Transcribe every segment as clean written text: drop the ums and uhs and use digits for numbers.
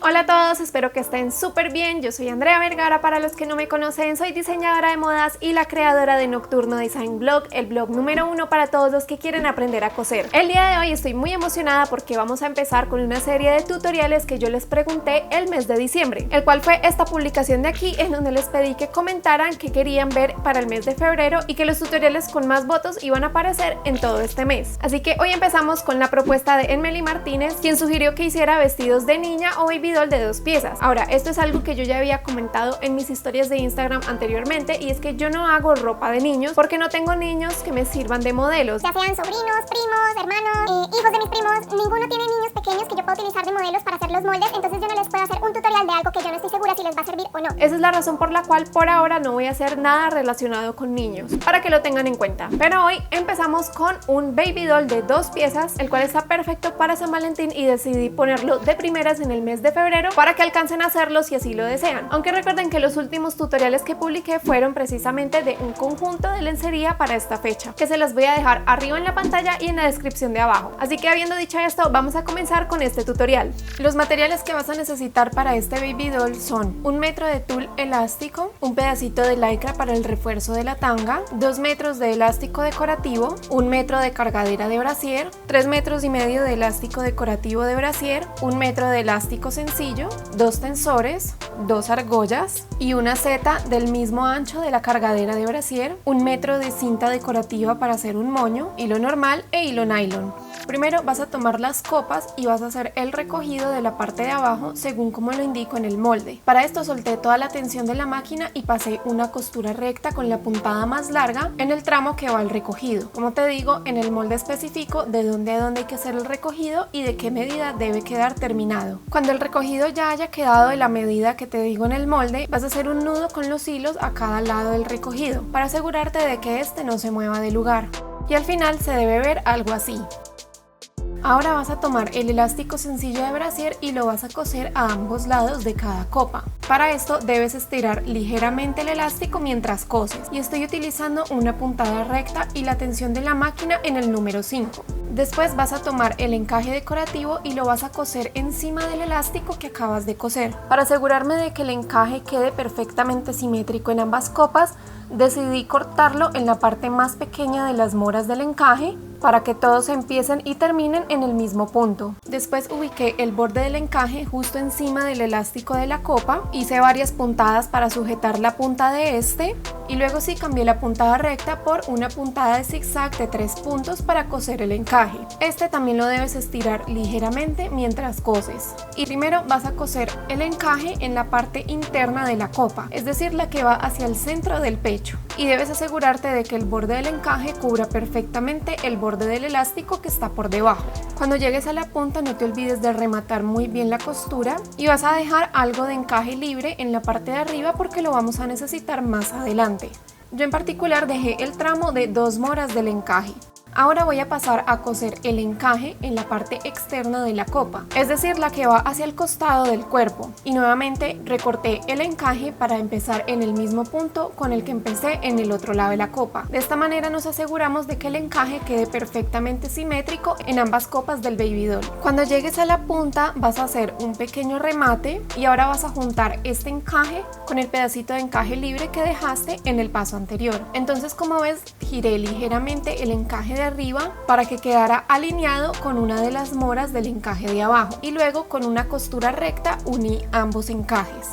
Hola a todos, espero que estén súper bien. Yo soy Andrea Vergara, para los que no me conocen, soy diseñadora de modas y la creadora de Nocturno Design Blog, el blog número 1 para todos los que quieren aprender a coser. El día de hoy estoy muy emocionada porque vamos a empezar con una serie de tutoriales que yo les pregunté el mes de diciembre, el cual fue esta publicación de aquí, en donde les pedí que comentaran qué querían ver para el mes de febrero y que los tutoriales con más votos iban a aparecer en todo este mes. Así que hoy empezamos con la propuesta de Emily Martínez, quien sugirió que hiciera vestidos de niña o baby doll de 2 piezas. Ahora, esto es algo que yo ya había comentado en mis historias de Instagram anteriormente, y es que yo no hago ropa de niños porque no tengo niños que me sirvan de modelos. Ya sean sobrinos, primos, hermanos, hijos de mis primos, ninguno tiene niños pequeños que yo pueda utilizar de modelos para hacer los moldes, entonces yo no les puedo hacer un tutorial de algo que yo no estoy segura si les va a servir o no. Esa es la razón por la cual por ahora no voy a hacer nada relacionado con niños, para que lo tengan en cuenta. Pero hoy empezamos con un baby doll de 2 piezas, el cual está perfecto para San Valentín, y decidí ponerlo de primeras en el mes de febrero para que alcancen a hacerlo si así lo desean. Aunque recuerden que los últimos tutoriales que publiqué fueron precisamente de un conjunto de lencería para esta fecha, que se las voy a dejar arriba en la pantalla y en la descripción de abajo. Así que, habiendo dicho esto, vamos a comenzar con este tutorial. Los materiales que vas a necesitar para este baby doll son 1 metro de tul elástico, un pedacito de lycra para el refuerzo de la tanga, 2 metros de elástico decorativo, 1 metro de cargadera de brasier, 3 metros y medio de elástico decorativo de brasier, 1 metro de elástico sencillo, 2 tensores, 2 argollas y una seta del mismo ancho de la cargadera de brasier, 1 metro de cinta decorativa para hacer un moño, hilo normal e hilo nylon. Primero vas a tomar las copas y vas a hacer el recogido de la parte de abajo según como lo indico en el molde. Para esto solté toda la tensión de la máquina y pasé una costura recta con la puntada más larga en el tramo que va al recogido. Como te digo, en el molde especifico de dónde a dónde hay que hacer el recogido y de qué medida debe quedar terminado. Cuando el recogido ya haya quedado de la medida que te digo en el molde, vas a hacer un nudo con los hilos a cada lado del recogido para asegurarte de que este no se mueva de lugar. Y al final se debe ver algo así. Ahora vas a tomar el elástico sencillo de brasier y lo vas a coser a ambos lados de cada copa. Para esto debes estirar ligeramente el elástico mientras coses, y estoy utilizando una puntada recta y la tensión de la máquina en el número 5. Después vas a tomar el encaje decorativo y lo vas a coser encima del elástico que acabas de coser. Para asegurarme de que el encaje quede perfectamente simétrico en ambas copas, decidí cortarlo en la parte más pequeña de las moras del encaje para que todos empiecen y terminen en el mismo punto. Después ubiqué el borde del encaje justo encima del elástico de la copa, hice varias puntadas para sujetar la punta de este y luego sí cambié la puntada recta por una puntada de zigzag de 3 puntos para coser el encaje. Este también lo debes estirar ligeramente mientras coses. Y primero vas a coser el encaje en la parte interna de la copa, es decir, la que va hacia el centro del pecho. Y debes asegurarte de que el borde del encaje cubra perfectamente el borde del elástico que está por debajo. Cuando llegues a la punta, no te olvides de rematar muy bien la costura y vas a dejar algo de encaje libre en la parte de arriba porque lo vamos a necesitar más adelante. Yo en particular dejé el tramo de 2 moras del encaje. Ahora voy a pasar a coser el encaje en la parte externa de la copa, es decir, la que va hacia el costado del cuerpo. Y nuevamente recorté el encaje para empezar en el mismo punto con el que empecé en el otro lado de la copa. De esta manera nos aseguramos de que el encaje quede perfectamente simétrico en ambas copas del baby doll. Cuando llegues a la punta vas a hacer un pequeño remate y ahora vas a juntar este encaje con el pedacito de encaje libre que dejaste en el paso anterior. Entonces, como ves, giré ligeramente el encaje de arriba para que quedara alineado con una de las moras del encaje de abajo, y luego con una costura recta uní ambos encajes.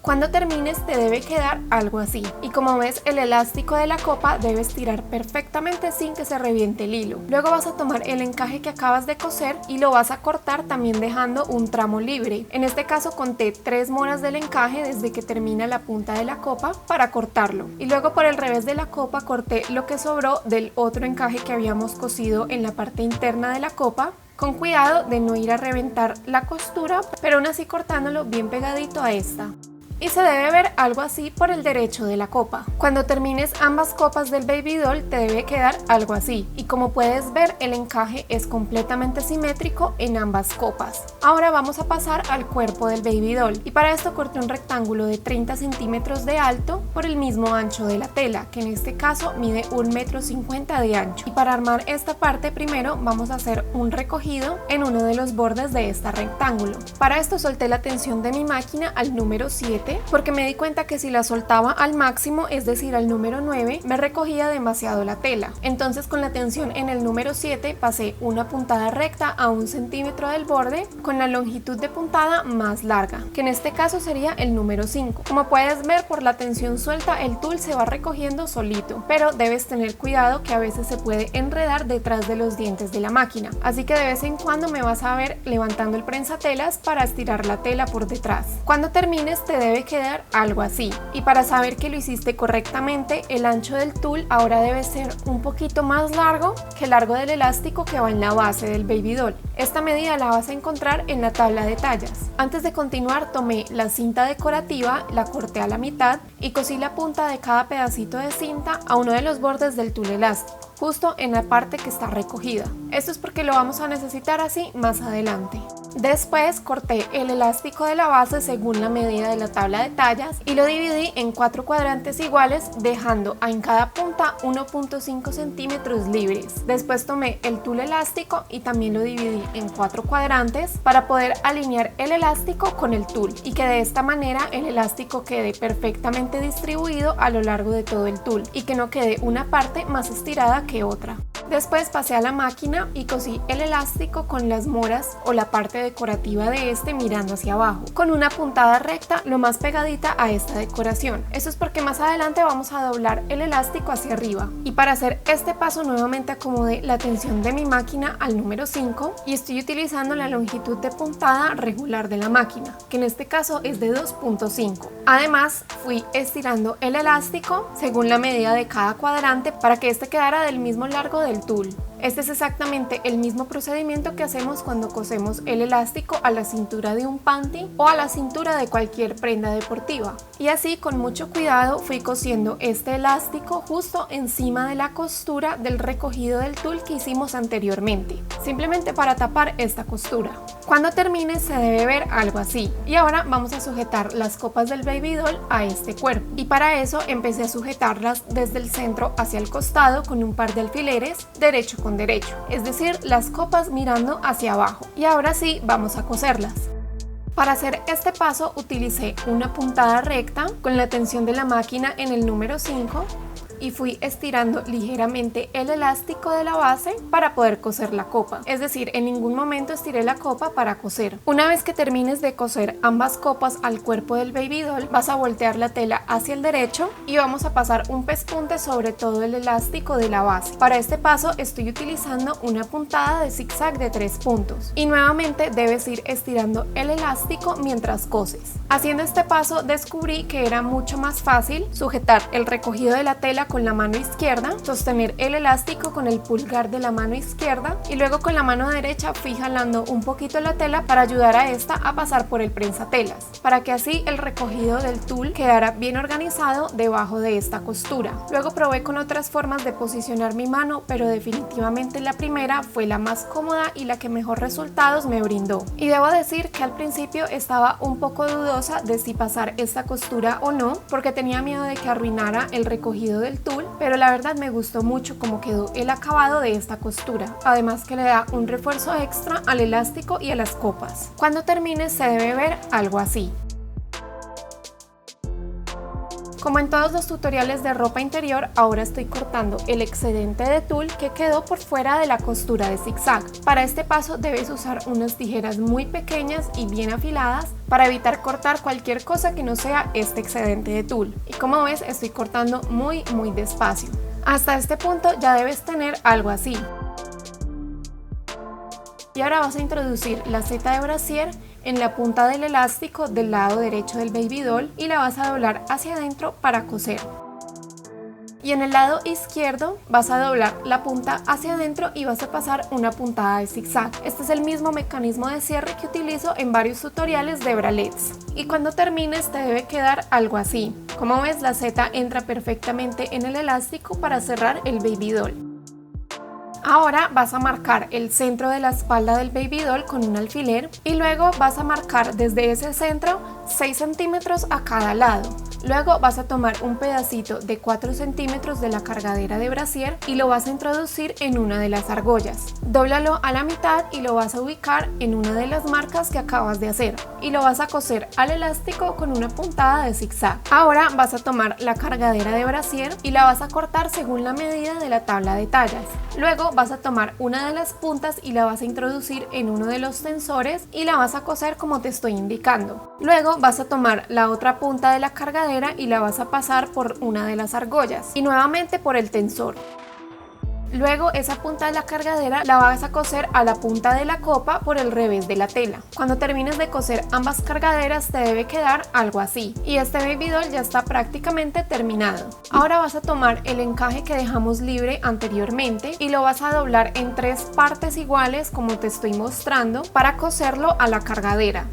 Cuando termines te debe quedar algo así, y como ves, el elástico de la copa debe estirar perfectamente sin que se reviente el hilo. Luego vas a tomar el encaje que acabas de coser y lo vas a cortar también dejando un tramo libre. En este caso conté 3 moras del encaje desde que termina la punta de la copa para cortarlo, y luego por el revés de la copa corté lo que sobró del otro encaje que habíamos cosido en la parte interna de la copa, con cuidado de no ir a reventar la costura, pero aún así cortándolo bien pegadito a esta. y se debe ver algo así por el derecho de la copa. Cuando termines ambas copas del baby doll te debe quedar algo así, y como puedes ver el encaje es completamente simétrico en ambas copas. Ahora vamos a pasar al cuerpo del baby doll, y para esto corté un rectángulo de 30 centímetros de alto por el mismo ancho de la tela, que en este caso mide 1,50 m de ancho. Y para armar esta parte primero vamos a hacer un recogido en uno de los bordes de este rectángulo. Para esto solté la tensión de mi máquina al número 7 porque me di cuenta que si la soltaba al máximo, es decir al número 9, me recogía demasiado la tela. Entonces con la tensión en el número 7 pasé una puntada recta a 1 centímetro del borde con la longitud de puntada más larga, que en este caso sería el número 5. Como puedes ver, por la tensión suelta el tul se va recogiendo solito, pero debes tener cuidado que a veces se puede enredar detrás de los dientes de la máquina, así que de vez en cuando me vas a ver levantando el prensatelas para estirar la tela por detrás. Cuando termines te debe quedar algo así, y para saber que lo hiciste correctamente, el ancho del tul ahora debe ser un poquito más largo que el largo del elástico que va en la base del baby doll. Esta medida la vas a encontrar en la tabla de tallas. Antes de continuar, tomé la cinta decorativa, la corté a la mitad y cosí la punta de cada pedacito de cinta a uno de los bordes del tul elástico, justo en la parte que está recogida. Esto es porque lo vamos a necesitar así más adelante. Después corté el elástico de la base según la medida de la tabla de tallas y lo dividí en 4 cuadrantes iguales, dejando en cada punta 1,5 centímetros libres. Después tomé el tul elástico y también lo dividí en 4 cuadrantes para poder alinear el elástico con el tul y que de esta manera el elástico quede perfectamente distribuido a lo largo de todo el tul y que no quede una parte más estirada que otra. Después pasé a la máquina y cosí el elástico con las moras o la parte decorativa de este mirando hacia abajo, con una puntada recta lo más pegadita a esta decoración. Eso es porque más adelante vamos a doblar el elástico hacia arriba. Y para hacer este paso nuevamente acomodé la tensión de mi máquina al número 5 y estoy utilizando la longitud de puntada regular de la máquina, que en este caso es de 2,5. Además fui estirando el elástico según la medida de cada cuadrante para que este quedara del mismo largo del tul. Este es exactamente el mismo procedimiento que hacemos cuando cosemos el elástico a la cintura de un panty o a la cintura de cualquier prenda deportiva. Y así, con mucho cuidado, fui cosiendo este elástico justo encima de la costura del recogido del tul que hicimos anteriormente, simplemente para tapar esta costura. Cuando termine se debe ver algo así. Y ahora vamos a sujetar las copas del baby doll a este cuerpo. Y para eso empecé a sujetarlas desde el centro hacia el costado con un par de alfileres derecho con derecho, es decir, las copas mirando hacia abajo. Y ahora sí, vamos a coserlas. Para hacer este paso utilicé una puntada recta con la tensión de la máquina en el número 5 y fui estirando ligeramente el elástico de la base para poder coser la copa, es decir, en ningún momento estiré la copa para coser. Una vez que termines de coser ambas copas al cuerpo del baby doll, vas a voltear la tela hacia el derecho y vamos a pasar un pespunte sobre todo el elástico de la base. Para este paso estoy utilizando una puntada de zigzag de 3 puntos y nuevamente debes ir estirando el elástico mientras coses. Haciendo este paso descubrí que era mucho más fácil sujetar el recogido de la tela con la mano izquierda, sostener el elástico con el pulgar de la mano izquierda y luego con la mano derecha fui jalando un poquito la tela para ayudar a esta a pasar por el prensatelas, para que así el recogido del tul quedara bien organizado debajo de esta costura. Luego probé con otras formas de posicionar mi mano, pero definitivamente la primera fue la más cómoda y la que mejor resultados me brindó. Y debo decir que al principio estaba un poco dudosa de si pasar esta costura o no, porque tenía miedo de que arruinara el recogido del tul, pero la verdad me gustó mucho cómo quedó el acabado de esta costura, además que le da un refuerzo extra al elástico y a las copas. Cuando termine se debe ver algo así. Como en todos los tutoriales de ropa interior, ahora estoy cortando el excedente de tul que quedó por fuera de la costura de zigzag. Para este paso debes usar unas tijeras muy pequeñas y bien afiladas para evitar cortar cualquier cosa que no sea este excedente de tul. Y como ves, estoy cortando muy despacio. Hasta este punto ya debes tener algo así. Y ahora vas a introducir la seta de brasier en la punta del elástico del lado derecho del baby doll y la vas a doblar hacia adentro para coser. Y en el lado izquierdo vas a doblar la punta hacia adentro y vas a pasar una puntada de zigzag. Este es el mismo mecanismo de cierre que utilizo en varios tutoriales de bralets. Y cuando termines te debe quedar algo así. Como ves, la seta entra perfectamente en el elástico para cerrar el baby doll. Ahora vas a marcar el centro de la espalda del baby doll con un alfiler y luego vas a marcar desde ese centro 6 centímetros a cada lado. Luego vas a tomar un pedacito de 4 centímetros de la cargadera de brasier y lo vas a introducir en una de las argollas. Dóblalo a la mitad y lo vas a ubicar en una de las marcas que acabas de hacer y lo vas a coser al elástico con una puntada de zigzag. Ahora vas a tomar la cargadera de brasier y la vas a cortar según la medida de la tabla de tallas. Luego vas a tomar una de las puntas y la vas a introducir en uno de los tensores y la vas a coser como te estoy indicando. Luego vas a tomar la otra punta de la cargadera y la vas a pasar por una de las argollas y nuevamente por el tensor. Luego esa punta de la cargadera la vas a coser a la punta de la copa por el revés de la tela. Cuando termines de coser ambas cargaderas te debe quedar algo así. Y este baby doll ya está prácticamente terminado. Ahora vas a tomar el encaje que dejamos libre anteriormente y lo vas a doblar en 3 partes iguales como te estoy mostrando para coserlo a la cargadera.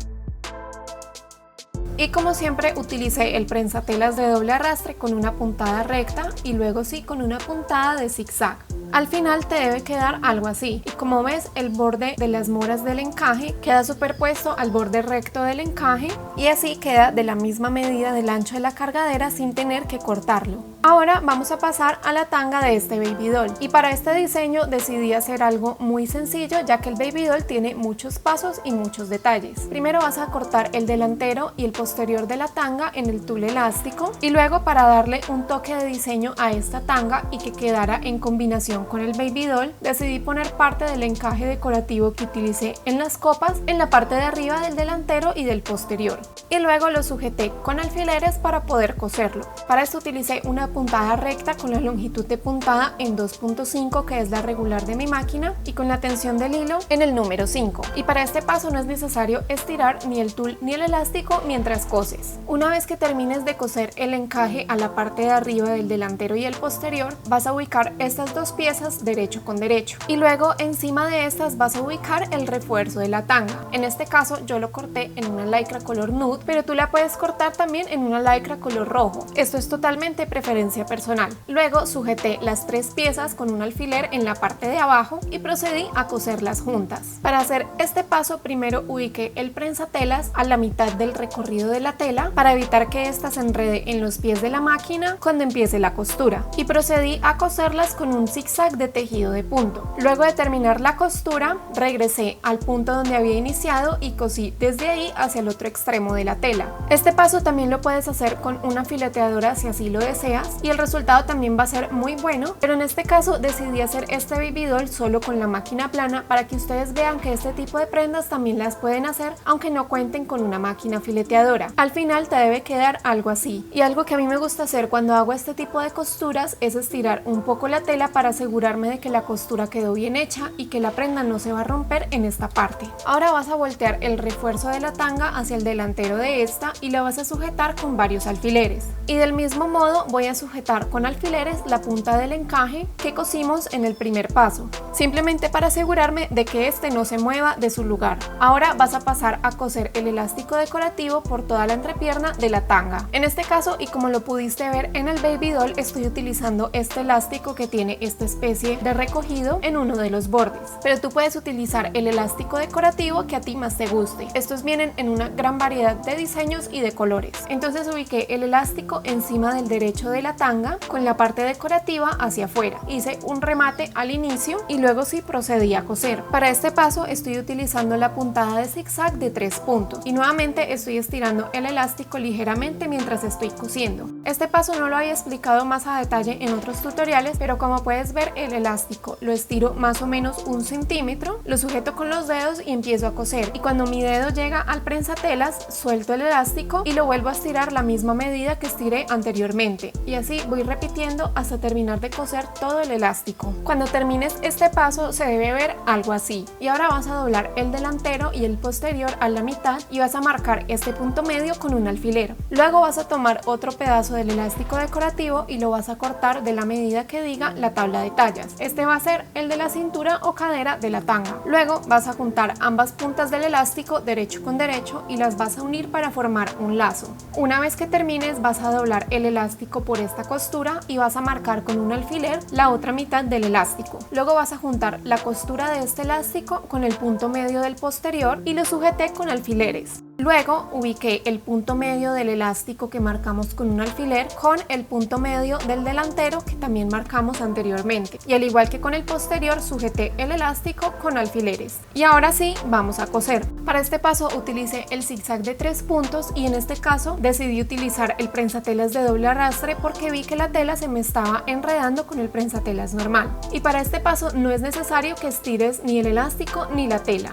Y como siempre utilicé el prensatelas de doble arrastre con una puntada recta y luego sí con una puntada de zigzag. Al final te debe quedar algo así y como ves el borde de las moras del encaje queda superpuesto al borde recto del encaje y así queda de la misma medida del ancho de la cargadera sin tener que cortarlo. Ahora vamos a pasar a la tanga de este baby doll y para este diseño decidí hacer algo muy sencillo ya que el baby doll tiene muchos pasos y muchos detalles. Primero vas a cortar el delantero y el posterior de la tanga en el tul elástico y luego para darle un toque de diseño a esta tanga y que quedara en combinación con el baby doll decidí poner parte del encaje decorativo que utilicé en las copas en la parte de arriba del delantero y del posterior y luego lo sujeté con alfileres para poder coserlo. Para esto utilicé una puntada recta con la longitud de puntada en 2.5 que es la regular de mi máquina y con la tensión del hilo en el número 5 y para este paso no es necesario estirar ni el tul ni el elástico mientras coses. Una vez que termines de coser el encaje a la parte de arriba del delantero y el posterior vas a ubicar estas dos piezas derecho con derecho y luego encima de estas vas a ubicar el refuerzo de la tanga. En este caso yo lo corté en una lycra color nude pero tú la puedes cortar también en una lycra color rojo. Esto es totalmente preferencia personal. Luego sujeté las 3 piezas con un alfiler en la parte de abajo y procedí a coserlas juntas. Para hacer este paso primero ubiqué el prensatelas a la mitad del recorrido de la tela para evitar que ésta se enrede en los pies de la máquina cuando empiece la costura y procedí a coserlas con un zigzag de tejido de punto. Luego de terminar la costura regresé al punto donde había iniciado y cosí desde ahí hacia el otro extremo de la tela. Este paso también lo puedes hacer con una fileteadora si así lo deseas y el resultado también va a ser muy bueno, pero en este caso decidí hacer este baby doll solo con la máquina plana para que ustedes vean que este tipo de prendas también las pueden hacer aunque no cuenten con una máquina fileteadora. Al final te debe quedar algo así y algo que a mí me gusta hacer cuando hago este tipo de costuras es estirar un poco la tela para asegurarme de que la costura quedó bien hecha y que la prenda no se va a romper en esta parte. Ahora vas a voltear el refuerzo de la tanga hacia el delantero de esta y la vas a sujetar con varios alfileres y del mismo modo voy a sujetar con alfileres la punta del encaje que cosimos en el primer paso, simplemente para asegurarme de que este no se mueva de su lugar. Ahora vas a pasar a coser el elástico decorativo por toda la entrepierna de la tanga. En este caso y como lo pudiste ver en el baby doll estoy utilizando este elástico que tiene esta especie de recogido en uno de los bordes, pero tú puedes utilizar el elástico decorativo que a ti más te guste. Estos vienen en una gran variedad de diseños y de colores. Entonces ubiqué el elástico encima del derecho de la tanga con la parte decorativa hacia afuera. Hice un remate al inicio y luego sí procedí a coser. Para este paso estoy utilizando la puntada de zigzag de 3 puntos y nuevamente estoy estirando el elástico ligeramente mientras estoy cosiendo. Este paso no lo había explicado más a detalle en otros tutoriales, pero como puedes ver el elástico lo estiro más o menos 1 centímetro, lo sujeto con los dedos y empiezo a coser y cuando mi dedo llega al prensatelas suelto el elástico y lo vuelvo a estirar la misma medida que estiré anteriormente y y así voy repitiendo hasta terminar de coser todo el elástico. Cuando termines este paso se debe ver algo así. Y ahora vas a doblar el delantero y el posterior a la mitad y vas a marcar este punto medio con un alfiler. Luego vas a tomar otro pedazo del elástico decorativo y lo vas a cortar de la medida que diga la tabla de tallas. Este va a ser el de la cintura o cadera de la tanga. Luego vas a juntar ambas puntas del elástico derecho con derecho y las vas a unir para formar un lazo. Una vez que termines vas a doblar el elástico por esta costura y vas a marcar con un alfiler la otra mitad del elástico. Luego vas a juntar la costura de este elástico con el punto medio del posterior y lo sujeté con alfileres. Luego ubiqué el punto medio del elástico que marcamos con un alfiler con el punto medio del delantero que también marcamos anteriormente, y al igual que con el posterior sujeté el elástico con alfileres. Y ahora sí vamos a coser. Para este paso utilicé el zigzag de 3 puntos y en este caso decidí utilizar el prensatelas de doble arrastre porque vi que la tela se me estaba enredando con el prensatelas normal. Y para este paso no es necesario que estires ni el elástico ni la tela.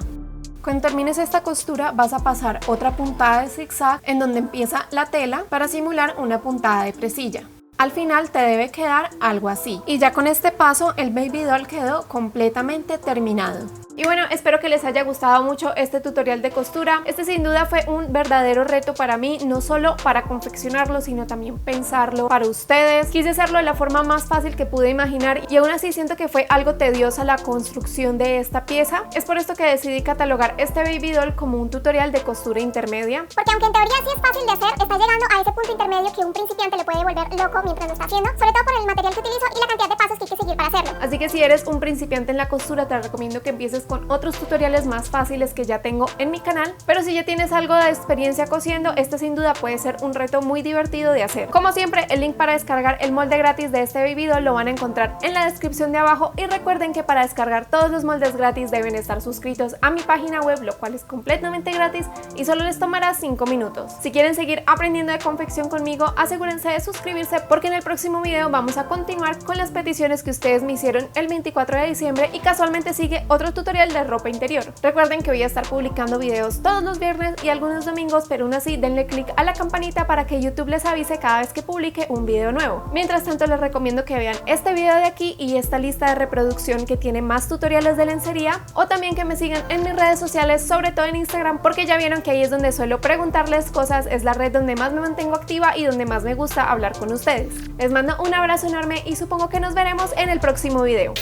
Cuando termines esta costura vas a pasar otra puntada de zigzag en donde empieza la tela para simular una puntada de presilla. Al final te debe quedar algo así. Y ya con este paso el baby doll quedó completamente terminado. Y bueno, espero que les haya gustado mucho este tutorial de costura. Este sin duda fue un verdadero reto para mí, no solo para confeccionarlo, sino también pensarlo para ustedes. Quise hacerlo de la forma más fácil que pude imaginar y aún así siento que fue algo tediosa la construcción de esta pieza. Es por esto que decidí catalogar este baby doll como un tutorial de costura intermedia. Porque aunque en teoría sí es fácil de hacer, está llegando a ese punto intermedio que un principiante le puede volver loco mientras lo está haciendo, sobre todo por el material que utilizo y la cantidad de pasos que hay que seguir para hacerlo. Así que si eres un principiante en la costura te recomiendo que empieces con otros tutoriales más fáciles que ya tengo en mi canal, pero si ya tienes algo de experiencia cosiendo, este sin duda puede ser un reto muy divertido de hacer. Como siempre, el link para descargar el molde gratis de este baby doll lo van a encontrar en la descripción de abajo y recuerden que para descargar todos los moldes gratis deben estar suscritos a mi página web, lo cual es completamente gratis y solo les tomará 5 minutos. Si quieren seguir aprendiendo de confección conmigo, asegúrense de suscribirse porque en el próximo video vamos a continuar con las peticiones que ustedes me hicieron el 24 de diciembre y casualmente sigue otro tutorial de ropa interior. Recuerden que voy a estar publicando videos todos los viernes y algunos domingos, pero aún así denle click a la campanita para que YouTube les avise cada vez que publique un video nuevo. Mientras tanto les recomiendo que vean este video de aquí y esta lista de reproducción que tiene más tutoriales de lencería, o también que me sigan en mis redes sociales, sobre todo en Instagram, porque ya vieron que ahí es donde suelo preguntarles cosas, es la red donde más me mantengo activa y donde más me gusta hablar con ustedes. Les mando un abrazo enorme y supongo que nos veremos en el próximo video.